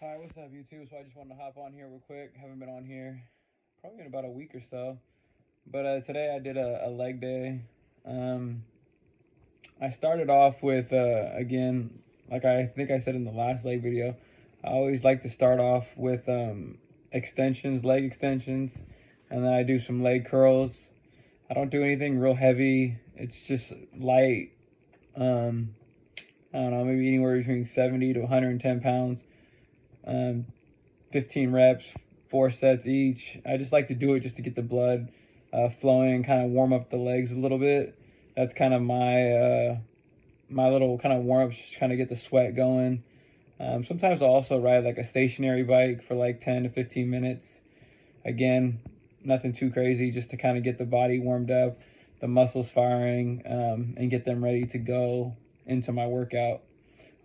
Hi, what's up, YouTube? So I just wanted to hop on here real quick. Haven't been on here probably in about a week or so. But today I did a leg day. Um, I started off with, again, like I think I said in the last leg video, I always like to start off with extensions, leg extensions, and then I do some leg curls. I don't do anything real heavy. It's just light. Um, I don't know, maybe anywhere between 70 to 110 pounds. Um, 15 reps, 4 sets each. I just like to do it just to get the blood flowing and kind of warm up the legs a little bit. That's kind of my little kind of warm up, just kind of get the sweat going. Sometimes I'll also ride like a stationary bike for like 10 to 15 minutes. Again, nothing too crazy, just to kind of get the body warmed up, the muscles firing, and get them ready to go into my workout.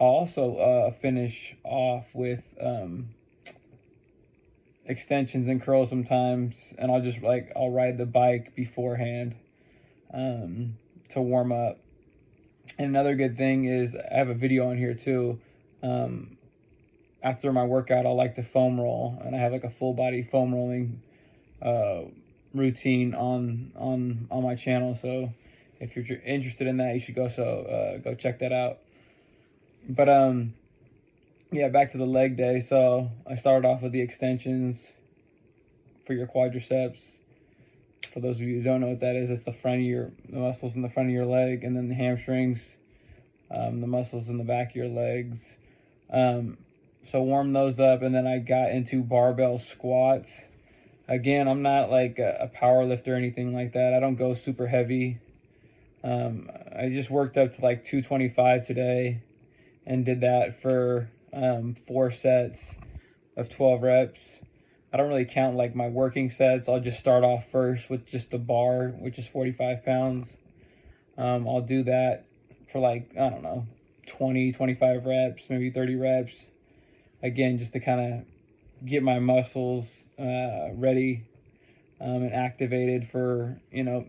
I'll also finish off with extensions and curls sometimes, and I'll ride the bike beforehand to warm up. And another good thing is I have a video on here too. After my workout, I like to foam roll, and I have like a full body foam rolling routine on my channel. So if you're interested in that, you should go check that out. But yeah, back to the leg day. So I started off with the extensions for your quadriceps. For those of you who don't know what that is, it's the muscles in the front of your leg, and then the hamstrings, the muscles in the back of your legs. So warm those up, and then I got into barbell squats. Again, I'm not like a power lifter or anything like that. I don't go super heavy. I just worked up to like 225 today and did that for 4 sets of 12 reps. I don't really count like my working sets. I'll just start off first with just the bar, which is 45 pounds. I'll do that for like, I don't know, 20, 25 reps, maybe 30 reps. Again, just to kind of get my muscles ready and activated for, they're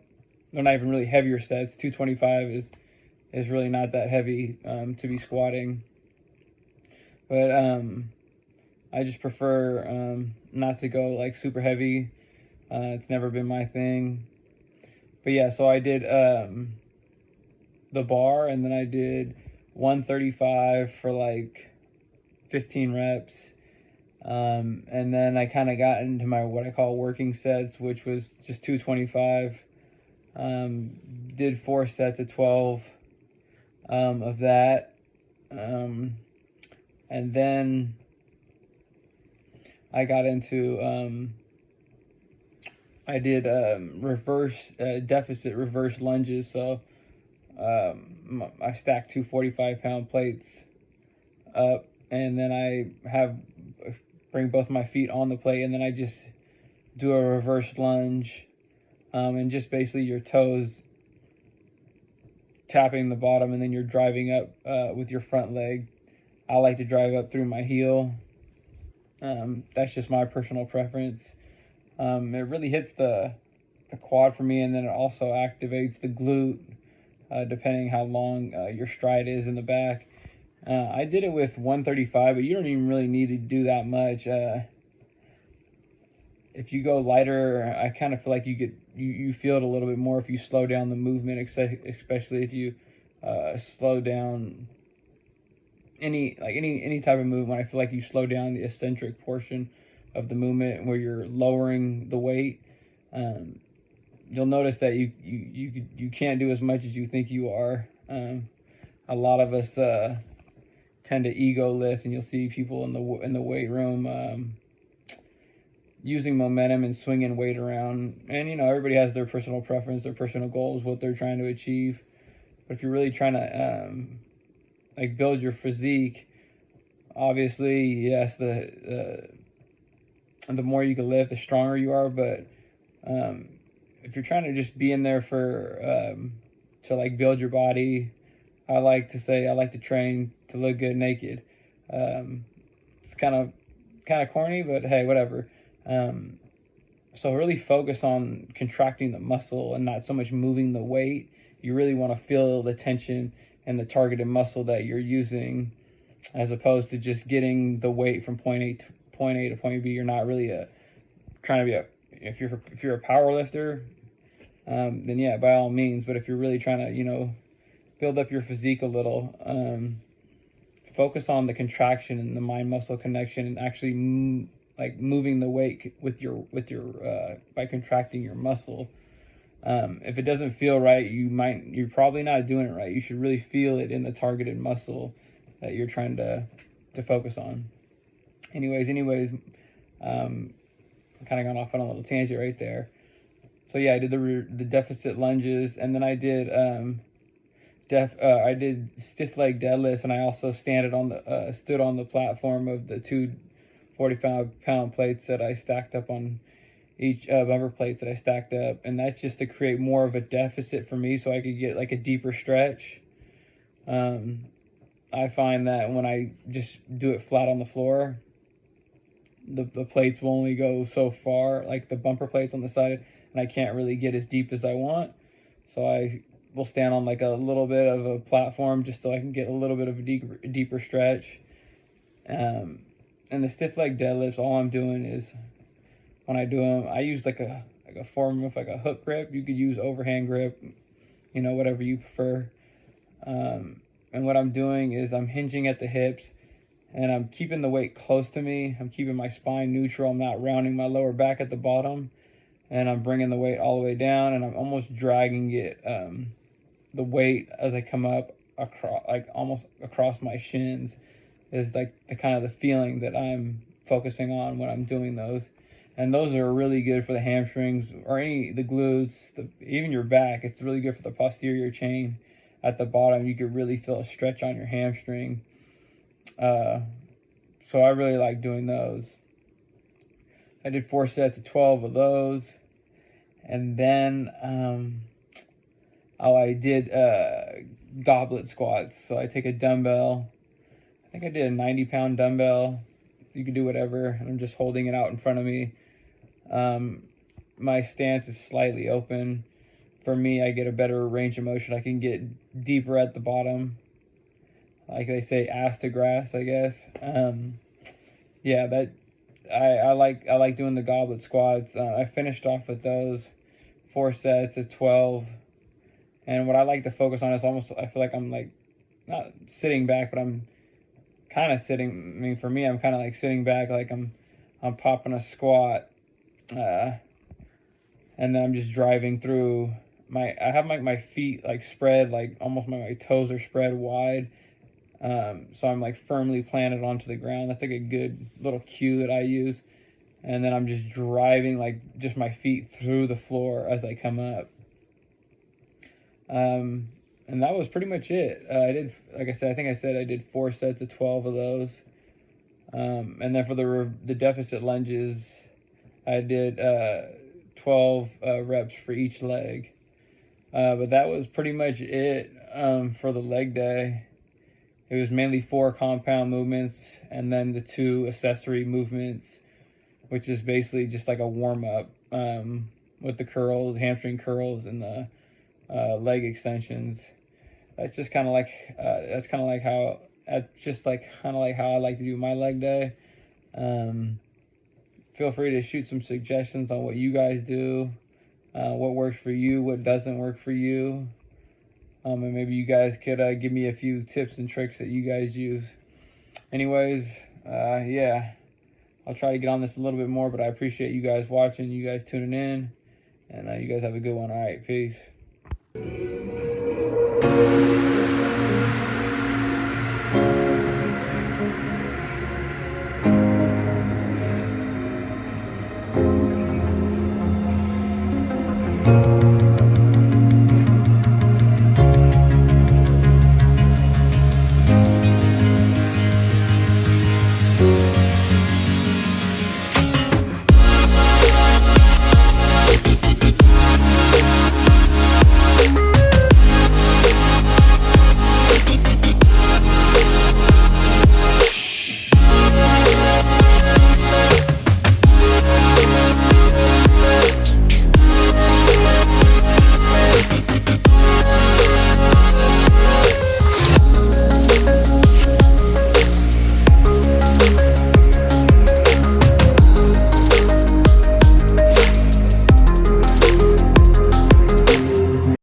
not even really heavier sets. 225 is really not that heavy to be squatting. But I just prefer not to go like super heavy. It's never been my thing. But yeah, so I did the bar, and then I did 135 for like 15 reps. And then I kind of got into my what I call working sets, which was just 225. Did 4 sets of 12 of that. And then I got into I did deficit reverse lunges. So I stacked 2 45-pound plates up, and then I bring both my feet on the plate, and then I just do a reverse lunge, and just basically your toes tapping the bottom, and then you're driving up with your front leg. I like to drive up through my heel. That's just my personal preference. It really hits the quad for me, and then it also activates the glute, depending how long your stride is in the back. I did it with 135, but you don't even really need to do that much. If you go lighter, I kind of feel like you feel it a little bit more if you slow down the movement, especially if you slow down any type of movement. I feel like you slow down the eccentric portion of the movement where you're lowering the weight. You'll notice that you can't do as much as you think you are. A lot of us tend to ego lift, and you'll see people in the weight room using momentum and swinging weight around. And everybody has their personal preference, their personal goals, what they're trying to achieve. But if you're really trying to like build your physique, obviously yes, the more you can lift, the stronger you are. But if you're trying to just be in there for to like build your body, I like to train to look good naked. It's kind of corny, but hey, whatever. So really focus on contracting the muscle and not so much moving the weight. You really want to feel the tension and the targeted muscle that you're using as opposed to just getting the weight from point A to point B. You're not really trying to be if you're a power lifter, then yeah, by all means. But if you're really trying to, build up your physique a little, focus on the contraction and the mind muscle connection, and actually moving the weight with your by contracting your muscle. If it doesn't feel right, you're probably not doing it right. You should really feel it in the targeted muscle that you're trying to focus on. Anyways, kind of gone off on a little tangent right there. So yeah, I did the deficit lunges, and then I did I did stiff leg deadlifts, and I also stood on the platform of the two 45-pound plates that I stacked up on each bumper plates that I stacked up, and that's just to create more of a deficit for me, so I could get like a deeper stretch. I find that when I just do it flat on the floor, the plates will only go so far, like the bumper plates on the side, and I can't really get as deep as I want. So I will stand on like a little bit of a platform just so I can get a little bit of a deeper stretch. And the stiff leg deadlifts, all I'm doing is, when I do them, I use like a form of like a hook grip. You could use overhand grip, whatever you prefer. And what I'm doing is I'm hinging at the hips, and I'm keeping the weight close to me. I'm keeping my spine neutral. I'm not rounding my lower back at the bottom, and I'm bringing the weight all the way down, and I'm almost dragging it, the weight as I come up almost across my shins is like the kind of the feeling that I'm focusing on when I'm doing those. And those are really good for the hamstrings or the glutes, even your back. It's really good for the posterior chain at the bottom. You could really feel a stretch on your hamstring. So I really like doing those. I did 4 sets of 12 of those. And then I did goblet squats. So I take a dumbbell. I think I did a 90-pound dumbbell. You can do whatever. I'm just holding it out in front of me. My stance is slightly open. For me, I get a better range of motion. I can get deeper at the bottom. Like they say, ass to grass, I guess. Yeah, that I like doing the goblet squats. I finished off with those 4 sets of 12. And what I like to focus on is I feel like I'm like not sitting back, but I'm kind of sitting. I mean, for me, I'm kind of like sitting back, like I'm popping a squat, and then I'm just driving through. I have my feet like spread, like almost my toes are spread wide, so I'm like firmly planted onto the ground. That's like a good little cue that I use, and then I'm just driving like just my feet through the floor as I come up. And that was pretty much it. I did, like I said, I did 4 sets of 12 of those. And then for the deficit lunges, I did 12 reps for each leg. But that was pretty much it for the leg day. It was mainly 4 compound movements and then the 2 accessory movements, which is basically just like a warm-up with the curls, hamstring curls, and the leg extensions. That's just kind of like how I like to do my leg day. Feel free to shoot some suggestions on what you guys do, what works for you, what doesn't work for you, and maybe you guys could give me a few tips and tricks that you guys use. Anyways, yeah, I'll try to get on this a little bit more, but I appreciate you guys watching, you guys tuning in, and you guys have a good one. All right, peace.